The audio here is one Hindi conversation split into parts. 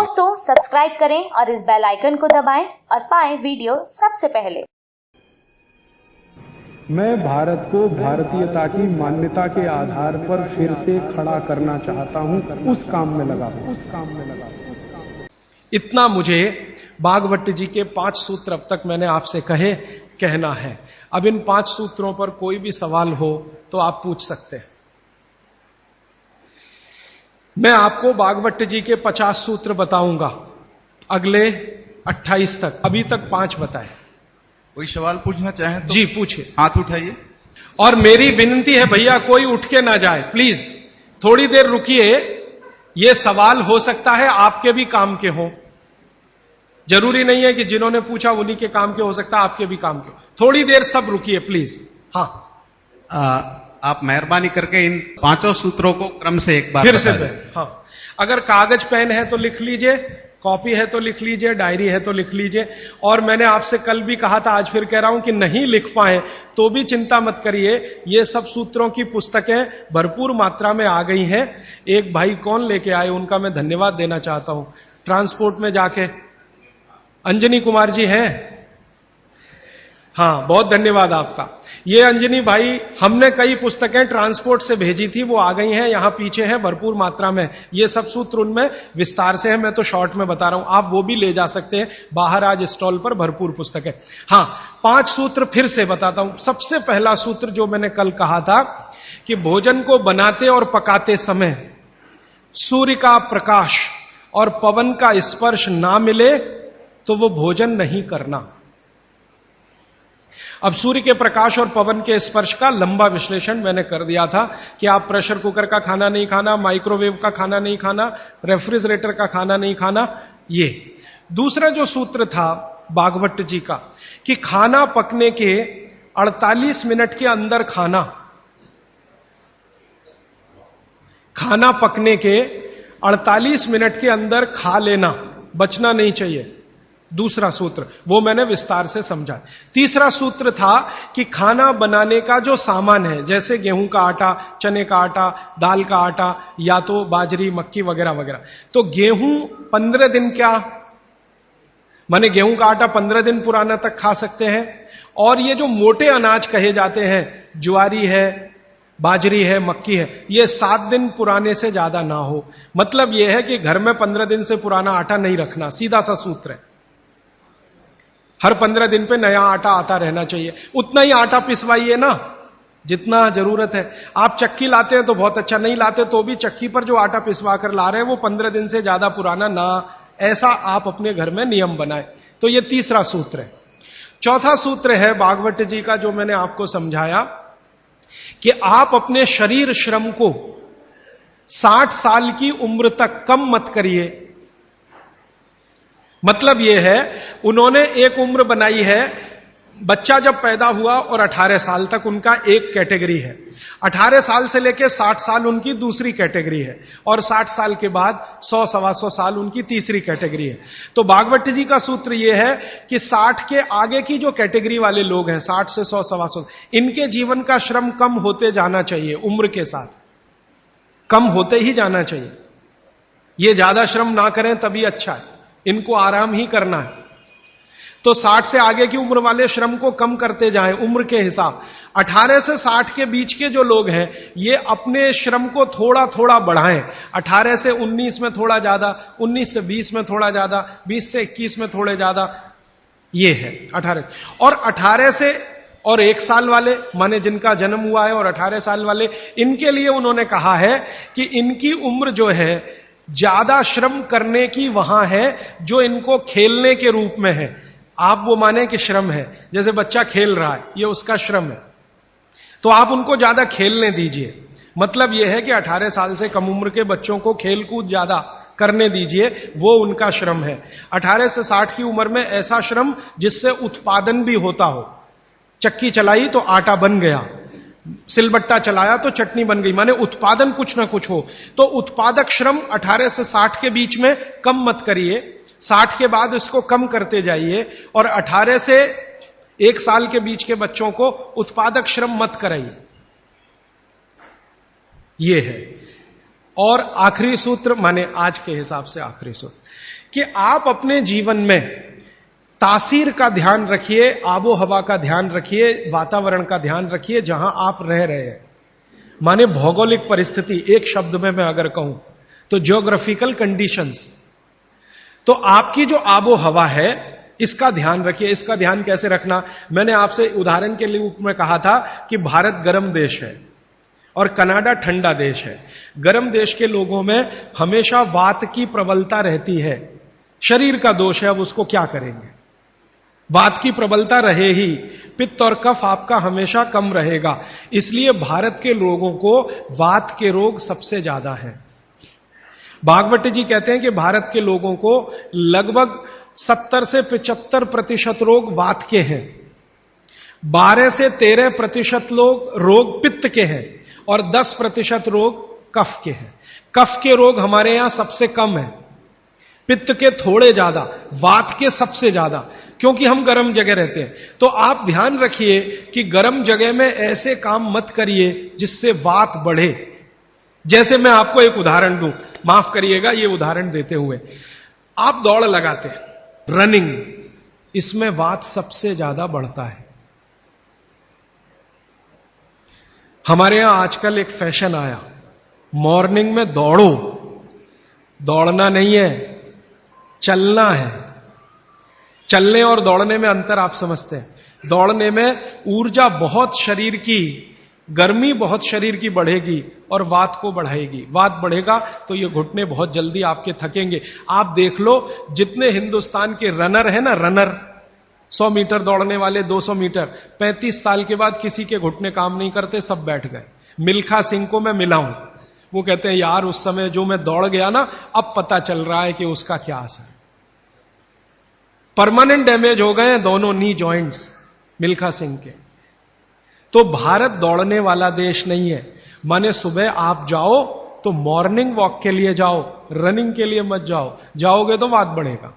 दोस्तों सब्सक्राइब करें और इस बेल आइकन को दबाएं और पाएं वीडियो सबसे पहले। मैं भारत को भारतीयता की मान्यता के आधार पर फिर से खड़ा करना चाहता हूं, उस काम में लगा हूं। इतना मुझे भागवत जी के 5 सूत्र अब तक मैंने आपसे कहे कहना है। अब इन 5 सूत्रों पर कोई भी सवाल हो तो आप पूछ सकते हैं। मैं आपको भागवत जी के 50 सूत्र बताऊंगा अगले 28 तक। अभी तक 5 बताए। कोई सवाल पूछना चाहें तो जी पूछिए, हाथ उठाइए। और मेरी विनती है भैया कोई उठ के ना जाए, प्लीज थोड़ी देर रुकिए। ये सवाल हो सकता है आपके भी काम के हो, जरूरी नहीं है कि जिन्होंने पूछा उन्हीं के काम के, हो सकता है आपके भी काम के हो। थोड़ी देर सब रुकिए प्लीज। हाँ, आप मेहरबानी करके इन 5 सूत्रों को क्रम से एक बार फिर से बता दें। हाँ, अगर कागज पेन है तो लिख लीजिए, कॉपी है तो लिख लीजिए, डायरी है तो लिख लीजिए। और मैंने आपसे कल भी कहा था, आज फिर कह रहा हूं कि नहीं लिख पाए तो भी चिंता मत करिए। ये सब सूत्रों की पुस्तकें भरपूर मात्रा में आ गई हैं। एक भाई कौन लेके आए, उनका मैं धन्यवाद देना चाहता हूं। ट्रांसपोर्ट में जाके अंजनी कुमार जी हैं, हाँ बहुत धन्यवाद आपका। ये अंजनी भाई, हमने कई पुस्तकें ट्रांसपोर्ट से भेजी थी, वो आ गई हैं, यहां पीछे हैं भरपूर मात्रा में। ये सब सूत्र उनमें विस्तार से है, मैं तो शॉर्ट में बता रहा हूं, आप वो भी ले जा सकते हैं। बाहर आज स्टॉल पर भरपूर पुस्तकें। हाँ, 5 सूत्र फिर से बताता हूं। सबसे पहला सूत्र जो मैंने कल कहा था कि भोजन को बनाते और पकाते समय सूर्य का प्रकाश और पवन का स्पर्श ना मिले तो वो भोजन नहीं करना। अब सूर्य के प्रकाश और पवन के स्पर्श का लंबा विश्लेषण मैंने कर दिया था कि आप प्रेशर कुकर का खाना नहीं खाना, माइक्रोवेव का खाना नहीं खाना, रेफ्रिजरेटर का खाना नहीं खाना। ये दूसरा जो सूत्र था भागवत जी का कि खाना पकने के 48 मिनट के अंदर खाना पकने के 48 मिनट के अंदर खा लेना, बचना नहीं चाहिए। दूसरा सूत्र वो मैंने विस्तार से समझा। तीसरा सूत्र था कि खाना बनाने का जो सामान है, जैसे गेहूं का आटा, चने का आटा, दाल का आटा या तो बाजरी, मक्की वगैरह वगैरह, तो गेहूं 15 दिन क्या माने गेहूं का आटा 15 दिन पुराना तक खा सकते हैं। और ये जो मोटे अनाज कहे जाते हैं, ज्वारी है, बाजरी है, मक्की है, ये 7 दिन पुराने से ज्यादा ना हो। मतलब यह है कि घर में 15 दिन से पुराना आटा नहीं रखना, सीधा सा सूत्र है। हर 15 दिन पे नया आटा आता रहना चाहिए। उतना ही आटा पिसवाइए ना जितना जरूरत है। आप चक्की लाते हैं तो बहुत अच्छा, नहीं लाते तो भी चक्की पर जो आटा पिसवा कर ला रहे हैं वो 15 दिन से ज्यादा पुराना ना, ऐसा आप अपने घर में नियम बनाएं। तो ये तीसरा सूत्र है। चौथा सूत्र है भागवत जी का जो मैंने आपको समझाया कि आप अपने शरीर श्रम को 60 साल की उम्र तक कम मत करिए। मतलब यह है, उन्होंने एक उम्र बनाई है, बच्चा जब पैदा हुआ और 18 साल तक उनका एक कैटेगरी है, 18 साल से लेकर 60 साल उनकी दूसरी कैटेगरी है, और 60 साल के बाद 100-125 साल उनकी तीसरी कैटेगरी है। तो भागवत जी का सूत्र यह है कि 60 के आगे की जो कैटेगरी वाले लोग हैं, 60 से 100-125, इनके जीवन का श्रम कम होते जाना चाहिए, उम्र के साथ कम होते ही जाना चाहिए। ये ज्यादा श्रम ना करें तभी अच्छा है, इनको आराम ही करना है। तो 60 से आगे की उम्र वाले श्रम को कम करते जाएं उम्र के हिसाब। 18 से 60 के बीच के जो लोग हैं ये अपने श्रम को थोड़ा थोड़ा बढ़ाएं। 18 से 19 में थोड़ा ज्यादा, 19 से 20 में थोड़ा ज्यादा, 20 से 21 में थोड़े ज्यादा, ये है 18। और 18 से और 1 साल वाले, माने जिनका जन्म हुआ है, और 18 साल वाले, इनके लिए उन्होंने कहा है कि इनकी उम्र जो है ज्यादा श्रम करने की वहां है जो इनको खेलने के रूप में है। आप वो माने कि श्रम है, जैसे बच्चा खेल रहा है, ये उसका श्रम है, तो आप उनको ज्यादा खेलने दीजिए। मतलब यह है कि 18 साल से कम उम्र के बच्चों को खेल कूद ज्यादा करने दीजिए, वो उनका श्रम है। 18 से 60 की उम्र में ऐसा श्रम जिससे उत्पादन भी होता हो। चक्की चलाई तो आटा बन गया, सिलबट्टा चलाया तो चटनी बन गई, माने उत्पादन कुछ ना कुछ हो। तो उत्पादक श्रम 18 से 60 के बीच में कम मत करिए, 60 के बाद इसको कम करते जाइए, और 18 से 1 साल के बीच के बच्चों को उत्पादक श्रम मत कराइए। ये है। और आखिरी सूत्र, माने आज के हिसाब से आखिरी सूत्र, कि आप अपने जीवन में तासीर का ध्यान रखिए, आबो हवा का ध्यान रखिए, वातावरण का ध्यान रखिए जहां आप रह रहे हैं। माने भौगोलिक परिस्थिति, एक शब्द में मैं अगर कहूं तो ज्योग्राफिकल कंडीशंस। तो आपकी जो आबो हवा है इसका ध्यान रखिए। इसका ध्यान कैसे रखना, मैंने आपसे उदाहरण के रूप में कहा था कि भारत गर्म देश है और कनाडा ठंडा देश है। गर्म देश के लोगों में हमेशा वात की प्रबलता रहती है, शरीर का दोष है, अब उसको क्या करेंगे, वात की प्रबलता रहे ही, पित्त और कफ आपका हमेशा कम रहेगा। इसलिए भारत के लोगों को वात के रोग सबसे ज्यादा है। भागवत जी कहते हैं कि भारत के लोगों को लगभग 70 से 75% रोग वात के हैं, 12 से 13% रोग पित्त के हैं और 10% रोग कफ के हैं। कफ के रोग हमारे यहां सबसे कम है, पित्त के थोड़े ज्यादा, वात के सबसे ज्यादा, क्योंकि हम गर्म जगह रहते हैं। तो आप ध्यान रखिए कि गर्म जगह में ऐसे काम मत करिए जिससे वात बढ़े। जैसे मैं आपको एक उदाहरण दूं, माफ करिएगा ये उदाहरण देते हुए, आप दौड़ लगाते हैं, रनिंग, इसमें वात सबसे ज्यादा बढ़ता है। हमारे यहां आजकल एक फैशन आया, मॉर्निंग में दौड़ो, दौड़ना नहीं है, चलना है। चलने और दौड़ने में अंतर आप समझते हैं। दौड़ने में ऊर्जा बहुत शरीर की, गर्मी बहुत शरीर की बढ़ेगी और वात को बढ़ाएगी। वात बढ़ेगा तो ये घुटने बहुत जल्दी आपके थकेंगे। आप देख लो जितने हिंदुस्तान के रनर है ना, रनर 100 मीटर दौड़ने वाले, 200 मीटर, 35 साल के बाद किसी के घुटने काम नहीं करते, सब बैठ गए। मिल्खा सिंह को मैं मिला हूं, वो कहते हैं यार उस समय जो मैं दौड़ गया ना, अब पता चल रहा है कि उसका क्या असर। परमानेंट डैमेज हो गए हैं दोनों नी जॉइंट्स मिल्खा सिंह के। तो भारत दौड़ने वाला देश नहीं है। माने सुबह आप जाओ तो मॉर्निंग वॉक के लिए जाओ, रनिंग के लिए मत जाओ। जाओगे तो वात बढ़ेगा,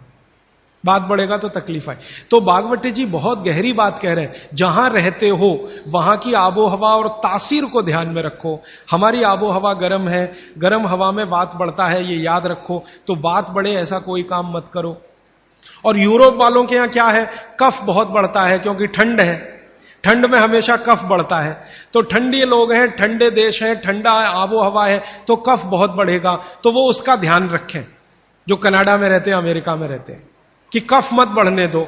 बात बढ़ेगा तो तकलीफ आए। तो भागवती जी बहुत गहरी बात कह रहे हैं, जहां रहते हो वहां की आबो हवा और तासीर को ध्यान में रखो। हमारी आबो हवा गर्म है, गर्म हवा में वात बढ़ता है, ये याद रखो। तो वात बढ़े ऐसा कोई काम मत करो। और यूरोप वालों के यहां क्या है, कफ बहुत बढ़ता है क्योंकि ठंड है, ठंड में हमेशा कफ बढ़ता है। तो ठंडी लोग हैं, ठंडे देश हैं, ठंडा आबो हवा है, तो कफ बहुत बढ़ेगा। तो वो उसका ध्यान रखें जो कनाडा में रहते हैं, अमेरिका में रहते हैं, कि कफ मत बढ़ने दो।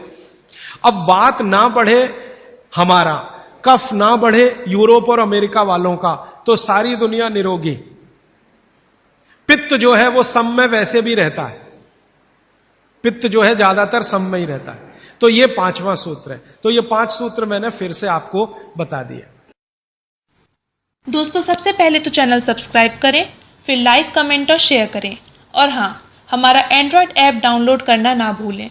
अब वात ना बढ़े हमारा, कफ ना बढ़े यूरोप और अमेरिका वालों का, तो सारी दुनिया निरोगी। पित्त जो है वो सम में वैसे भी रहता है, पित्त जो है ज्यादातर सम में ही रहता है। तो ये 5वां सूत्र है। तो ये 5 सूत्र मैंने फिर से आपको बता दिया। दोस्तों सबसे पहले तो चैनल सब्सक्राइब करें, फिर लाइक, कमेंट और शेयर करें। और हाँ, हमारा एंड्रॉयड ऐप डाउनलोड करना ना भूलें।